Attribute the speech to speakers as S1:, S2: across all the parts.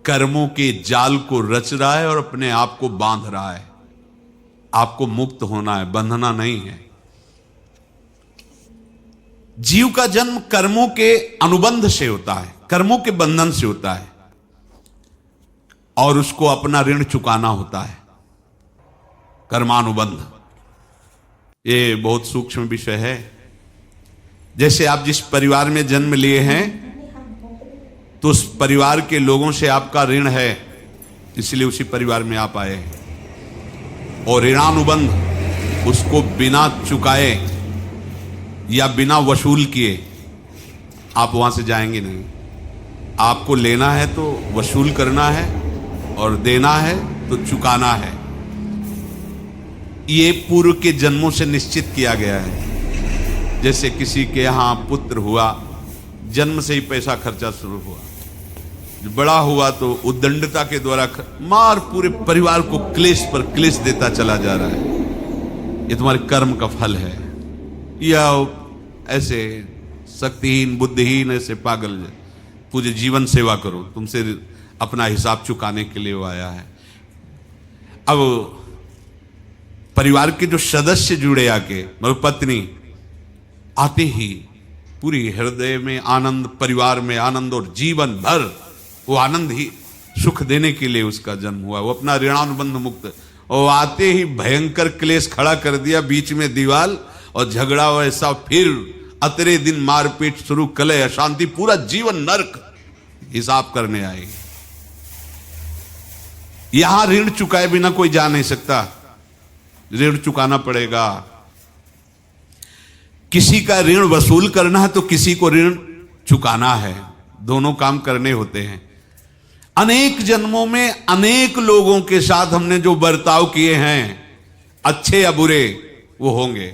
S1: कर्मों के जाल को रच रहा है और अपने आप को बांध रहा है। आपको मुक्त होना है, बंधना नहीं है। जीव का जन्म कर्मों के अनुबंध से होता है, कर्मों के बंधन से होता है, और उसको अपना ऋण चुकाना होता है। कर्मानुबंध ये बहुत सूक्ष्म विषय है। जैसे आप जिस परिवार में जन्म लिए हैं तो उस परिवार के लोगों से आपका ऋण है, इसलिए उसी परिवार में आप आए हैं। और ऋणानुबंध उसको बिना चुकाए या बिना वसूल किए आप वहां से जाएंगे नहीं। आपको लेना है तो वसूल करना है और देना है तो चुकाना है। ये पूर्व के जन्मों से निश्चित किया गया है। जैसे किसी के यहां पुत्र हुआ, जन्म से ही पैसा खर्चा शुरू हुआ, बड़ा हुआ तो उद्दंडता के द्वारा मार पूरे परिवार को क्लेश पर क्लेश देता चला जा रहा है। ये तुम्हारे कर्म का फल है। या ऐसे शक्तिहीन बुद्धिहीन ऐसे पागल पूरे जीवन सेवा करो, तुमसे अपना हिसाब चुकाने के लिए वो आया है। अब परिवार के जो सदस्य जुड़े आके, मतलब पत्नी आते ही पूरी हृदय में आनंद, परिवार में आनंद, और जीवन भर वो आनंद ही सुख देने के लिए उसका जन्म हुआ। वो अपना ऋणानुबंध मुक्त, और आते ही भयंकर क्लेश खड़ा कर दिया, बीच में दीवाल और झगड़ा वैसा, फिर अतरे दिन मारपीट शुरू, कलह अशांति, पूरा जीवन नरक हिसाब करने आए। यहां ऋण चुकाए बिना कोई जा नहीं सकता, ऋण चुकाना पड़ेगा। किसी का ऋण वसूल करना है तो किसी को ऋण चुकाना है, दोनों काम करने होते हैं। अनेक जन्मों में अनेक लोगों के साथ हमने जो बर्ताव किए हैं, अच्छे या बुरे, वो होंगे।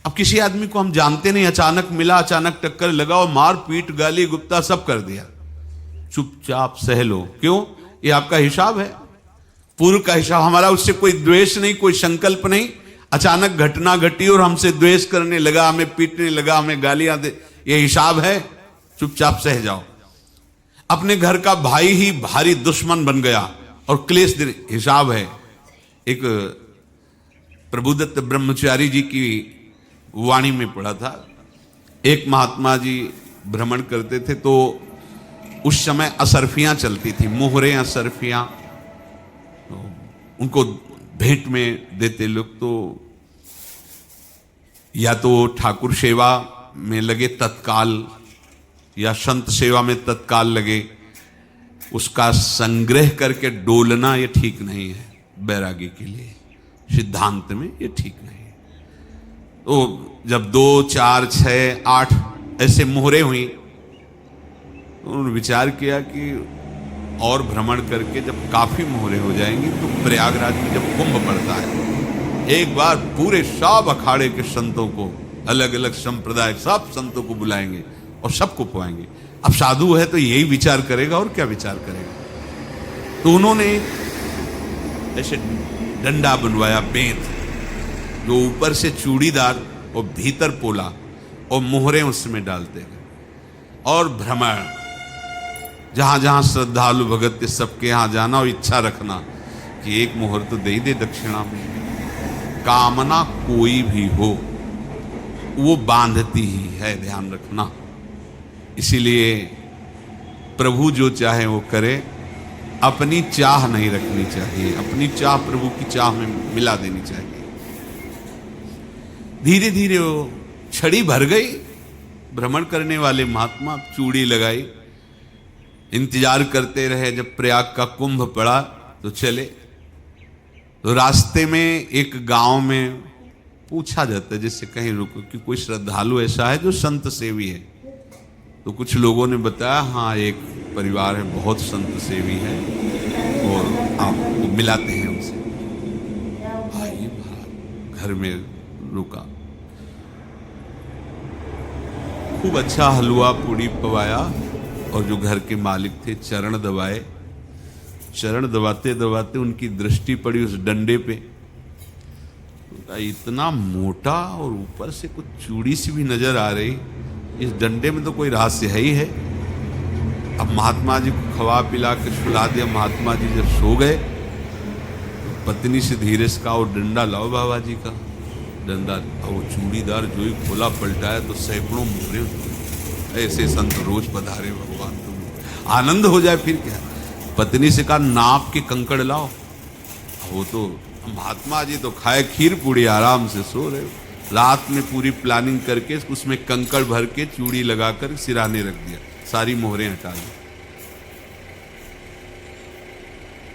S1: अब किसी आदमी को हम जानते नहीं, अचानक मिला, अचानक टक्कर लगा और मार पीट गाली गुप्ता सब कर दिया, चुपचाप सह लो। क्यों? ये आपका हिसाब है, पूर्व का हिसाब। हमारा उससे कोई द्वेष नहीं, कोई संकल्प नहीं। अचानक घटना घटी और हमसे द्वेष करने लगा, हमें पीटने लगा, हमें गालियां दे, ये हिसाब है, चुपचाप सह जाओ। अपने घर का भाई ही भारी दुश्मन बन गया और क्लेश दे, हिसाब है। एक प्रभुदत्त ब्रह्मचारी जी की वाणी में पढ़ा था, एक महात्मा जी भ्रमण करते थे तो उस समय असरफियां चलती थी, मोहरे असरफियां, तो उनको भेंट में देते लोग। तो या तो ठाकुर सेवा में लगे तत्काल, या संत सेवा में तत्काल लगे, उसका संग्रह करके डोलना ये ठीक नहीं है बैरागी के लिए, सिद्धांत में ये ठीक नहीं है। तो जब 2, 4, 6, 8 ऐसे मोहरे हुई तो उन्होंने विचार किया कि और भ्रमण करके जब काफी मोहरे हो जाएंगी तो प्रयागराज में जब कुंभ पड़ता है, एक बार पूरे सब अखाड़े के संतों को, अलग अलग संप्रदाय सब संतों को बुलाएंगे और सबको पुआएंगे। अब साधु है तो यही विचार करेगा, और क्या विचार करेगा। तो उन्होंने ऐसे डंडा बनवाया, बेंत, जो ऊपर से चूड़ीदार और भीतर पोला, और मोहरे उसमें डालते गए। और भ्रमण, जहां जहां श्रद्धालु भगत सबके यहां जाना और इच्छा रखना कि एक मोहर तो दे ही दे दक्षिणा में। कामना कोई भी हो वो बांधती ही है, ध्यान रखना। इसीलिए प्रभु जो चाहे वो करे, अपनी चाह नहीं रखनी चाहिए, अपनी चाह प्रभु की चाह में मिला देनी चाहिए। धीरे धीरे वो छड़ी भर गई, भ्रमण करने वाले महात्मा चूड़ी लगाई, इंतजार करते रहे। जब प्रयाग का कुंभ पड़ा तो चले। तो रास्ते में एक गांव में पूछा जाता है, जैसे कहीं रुको कि कोई श्रद्धालु ऐसा है जो संत सेवी है। तो कुछ लोगों ने बताया, हाँ एक परिवार है बहुत संत सेवी है और आपको मिलाते हैं उनसे। भाई घर में रुका, खूब अच्छा हलवा पूड़ी पवाया, और जो घर के मालिक थे चरण दबाए। चरण दबाते दबाते उनकी दृष्टि पड़ी उस डंडे पे, इतना मोटा और ऊपर से कुछ चूड़ी सी भी नजर आ रही, इस डंडे में तो कोई रहस्य है ही है। अब महात्मा जी को खवा पिला के सुला दिया। महात्मा जी जब सो गए, पत्नी से धीरे से कहा, वो डंडा लाओ बाबा जी का डंडा। और वो चूड़ीदार जो ही खोला पलटाया तो सैकड़ों मोहरे। ऐसे संत रोज पधारे भगवान, तुम आनंद हो जाए फिर क्या। पत्नी से कहा, नाक के कंकड़ लाओ। वो तो महात्मा जी तो खाए खीर पूड़ी, आराम से सो रहे। रात में पूरी प्लानिंग करके उसमें कंकड़ भर के चूड़ी लगाकर सिराने रख दिया, सारी मोहरें हटा दी।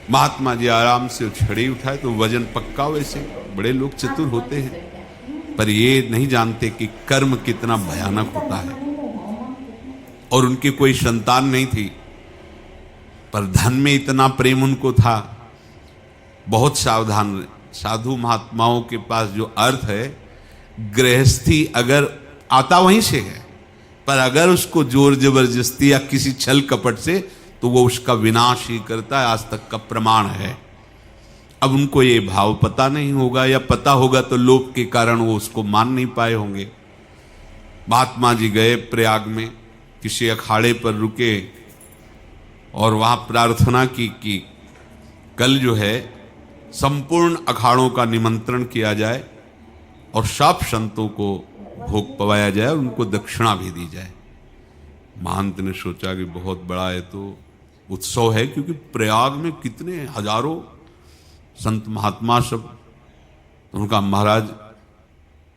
S1: महात्मा जी आराम से छड़ी उठाए तो वजन पक्का। वैसे बड़े लोग चतुर होते हैं, पर ये नहीं जानते कि कर्म कितना भयानक होता है। और उनकी कोई संतान नहीं थी, पर धन में इतना प्रेम उनको था। बहुत सावधान रहे। साधु महात्माओं के पास जो अर्थ है, गृहस्थी अगर आता वहीं से है, पर अगर उसको जोर जबरदस्ती या किसी छल कपट से, तो वो उसका विनाश ही करता है। आज तक का प्रमाण है। अब उनको ये भाव पता नहीं होगा, या पता होगा तो लोभ के कारण वो उसको मान नहीं पाए होंगे। महात्मा जी गए प्रयाग में, किसी अखाड़े पर रुके और वहां प्रार्थना की कि कल जो है संपूर्ण अखाड़ों का निमंत्रण किया जाए और सब संतों को भोग पवाया जाए और उनको दक्षिणा भी दी जाए। महंत ने सोचा कि बहुत बड़ा है तो उत्सव है, क्योंकि प्रयाग में कितने हजारों संत महात्मा सब। तो उनका महाराज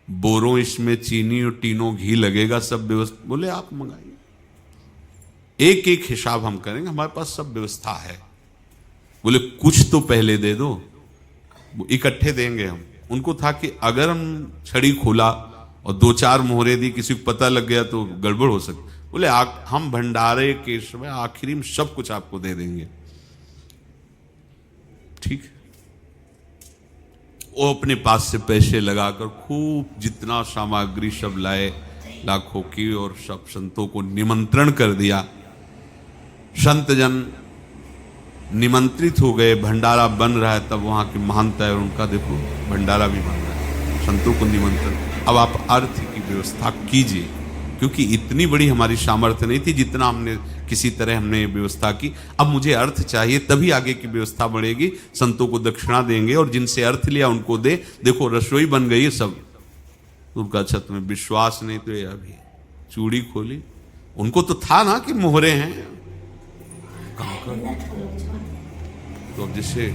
S1: बोरों इसमें चीनी और टीनों घी लगेगा, सब व्यवस्था। बोले आप मंगाइए, एक एक हिसाब हम करेंगे, हमारे पास सब व्यवस्था है। बोले कुछ तो पहले दे दो, इकट्ठे देंगे हम। उनको था कि अगर हम छड़ी खोला और दो चार मोहरे दी, किसी को पता लग गया तो गड़बड़ हो सकती। बोले हम भंडारे के समय आखिरी में सब कुछ आपको दे देंगे। ठीक। वो अपने पास से पैसे लगाकर खूब जितना सामग्री सब लाए, लाखों की, और सब संतों को निमंत्रण कर दिया। संत जन निमंत्रित हो गए, भंडारा बन रहा है। तब वहां के महंत है, उनका देखो भंडारा भी बन रहा है, संतों को निमंत्रण। अब आप अर्थ की व्यवस्था कीजिए, क्योंकि इतनी बड़ी हमारी सामर्थ्य नहीं थी जितना हमने किसी तरह हमने व्यवस्था की। अब मुझे अर्थ चाहिए, तभी आगे की व्यवस्था बढ़ेगी। संतों को दक्षिणा देंगे और जिनसे अर्थ लिया उनको दे। देखो रसोई बन गई है सब। उनका छत में विश्वास नहीं तो ये अभी चूड़ी खोली। उनको तो था ना कि मोहरे हैं। तो अब जैसे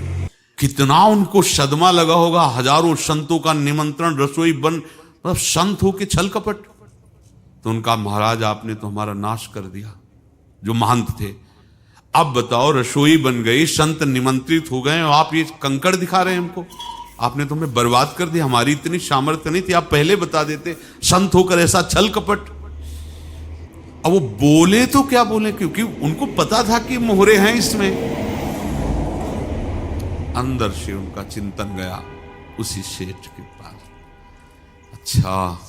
S1: कितना उनको सदमा लगा होगा, हजारों संतों का निमंत्रण, रसोई बन, मतलब संत हो के छल कपट। तो उनका महाराज आपने तो हमारा नाश कर दिया, जो महंत थे। अब बताओ रसोई बन गई, संत निमंत्रित हो गए और आप ये कंकड़ दिखा रहे हैं हमको। आपने तो हमें बर्बाद कर दिया, हमारी इतनी सामर्थ्य नहीं थी, आप पहले बता देते। संत होकर ऐसा छल कपट। अब वो बोले तो क्या बोले, क्योंकि उनको पता था कि मोहरे हैं इसमें। अंदर से उनका चिंतन गया उसी सेठ के पास, अच्छा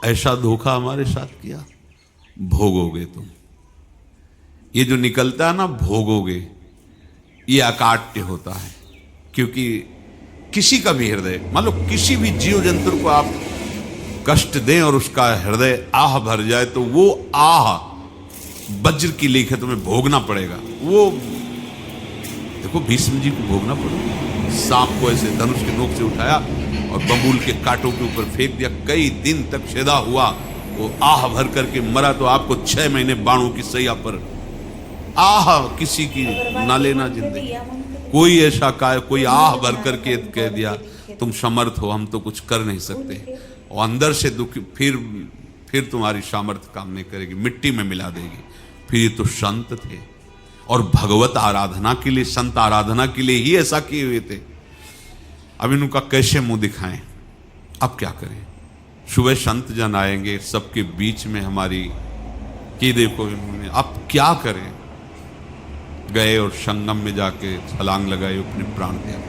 S1: ऐसा धोखा हमारे साथ किया, भोगोगे तुम। ये जो निकलता है ना भोगोगे, ये अकाट्य होता है। क्योंकि किसी का भी हृदय, मान लो किसी भी जीव जंतु को आप कष्ट दें और उसका हृदय आह भर जाए, तो वो आह वज्र की लेख है, तुम्हें भोगना पड़ेगा। वो देखो भीष्म जी को भोगना पड़ा। सांप को ऐसे धनुष के नोक से उठाया और बबूल के कांटों के ऊपर फेंक दिया, कई दिन तक छेदा हुआ, वो आह भर करके मरा। तो आपको 6 महीने बाणों की सैया पर आह किसी की ना लेना जिंदगी। कोई ऐसा कोई आह भर करके कह दिया तुम समर्थ हो, हम तो कुछ कर नहीं सकते, और अंदर से दुखी, फिर तुम्हारी सामर्थ्य काम नहीं करेगी, मिट्टी में मिला देगी। फिर ये तो संत थे और भगवत आराधना के लिए, संत आराधना के लिए ही ऐसा किए हुए थे। अब इनका कैसे मुंह दिखाएं, अब क्या करें। सुबह संत जन आएंगे, सबके बीच में हमारी कि देखो इन्होंने, अब क्या करें। गए और संगम में जाके छलांग लगाई, अपने प्राण त्याग।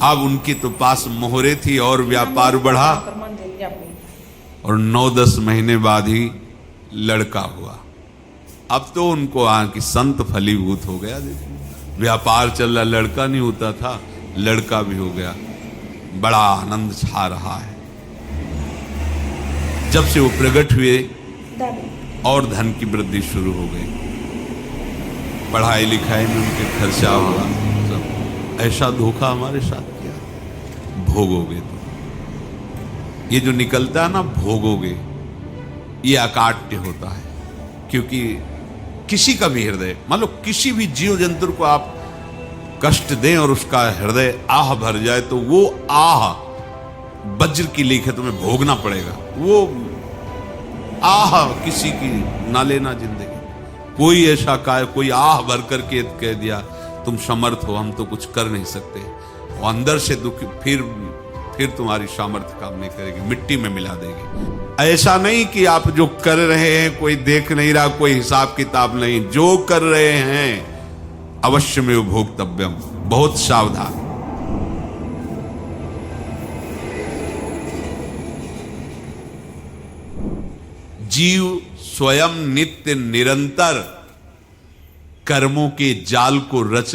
S1: अब उनके तो पास मोहरे थी और व्यापार बढ़ा, और 9-10 महीने बाद ही लड़का हुआ। अब तो उनको कि संत फलीभूत हो गया। देखो व्यापार चल रहा, लड़का नहीं होता था, लड़का भी हो गया। बड़ा आनंद छा रहा है। जब से वो प्रकट हुए, और धन की वृद्धि शुरू हो गई, पढ़ाई लिखाई में उनके खर्चा हुआ सब। ऐसा धोखा हमारे साथ किया, भोगोगे तो। ये जो निकलता है ना भोगोगे, ये अकाट्य होता है। क्योंकि किसी का भी हृदय, मान लो किसी भी जीव जंतु को आप कष्ट दें और उसका हृदय आह भर जाए, तो वो आह वज्र की लीक है, तुम्हें भोगना पड़ेगा। वो आह किसी की ना लेना जिंदगी। कोई ऐसा कोई आह भर करके कह दिया तुम समर्थ हो, हम तो कुछ कर नहीं सकते, वो अंदर से दुखी, फिर तुम्हारी सामर्थ्य काम नहीं करेगी, मिट्टी में मिला देगी। ऐसा नहीं कि आप जो कर रहे हैं कोई देख नहीं रहा, कोई हिसाब किताब नहीं, जो कर रहे हैं अवश्य में भोक्तव्यम, बहुत सावधान। जीव स्वयं नित्य निरंतर कर्मों के जाल को रच